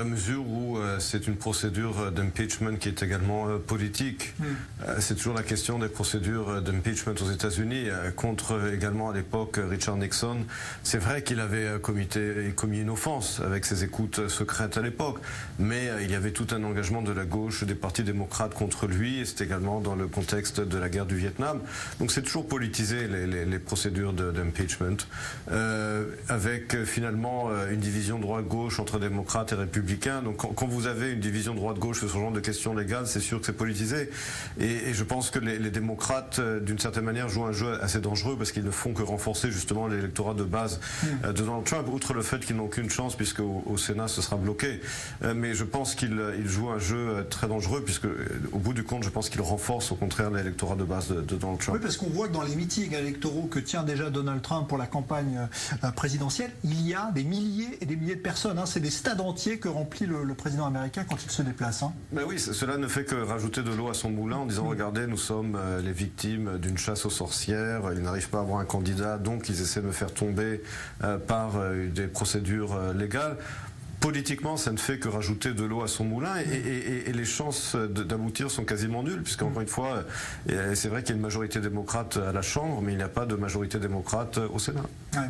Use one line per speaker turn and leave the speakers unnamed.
la mesure où c'est une procédure d'impeachment qui est également politique. C'est toujours la question des procédures d'impeachment aux États-Unis contre également à l'époque Richard Nixon. C'est vrai qu'il avait commis une offense avec ses écoutes secrètes à l'époque, mais il y avait tout un engagement de la gauche des partis démocrates contre lui, et c'est également dans le contexte de la guerre du Vietnam. Donc c'est toujours politisé les procédures d'impeachment, avec finalement une division droite-gauche entre démocrates et républicains. Donc quand vous avez une division droite-gauche sur ce genre de questions légales, c'est sûr que c'est politisé. Et je pense que les démocrates, d'une certaine manière, jouent un jeu assez dangereux parce qu'ils ne font que renforcer justement l'électorat de base de Donald Trump, outre le fait qu'ils n'ont qu'une chance puisque au Sénat ce sera bloqué. Mais je pense qu'ils jouent un jeu très dangereux puisque au bout du compte, je pense qu'ils renforcent au contraire l'électorat de base de Donald Trump.
Oui, parce qu'on voit que dans les meetings électoraux que tient déjà Donald Trump pour la campagne présidentielle, il y a des milliers et des milliers de personnes. C'est des stades entiers que remplit le président américain quand il se déplace.
Mais oui, cela ne fait que rajouter de l'eau à son moulin en disant regardez, nous sommes les victimes d'une chasse aux sorcières, ils n'arrivent pas à avoir un candidat, donc ils essaient de me faire tomber par des procédures légales. Politiquement, ça ne fait que rajouter de l'eau à son moulin et les chances d'aboutir sont quasiment nulles, puisqu'encore une fois, c'est vrai qu'il y a une majorité démocrate à la Chambre, mais il n'y a pas de majorité démocrate au Sénat.
Ouais.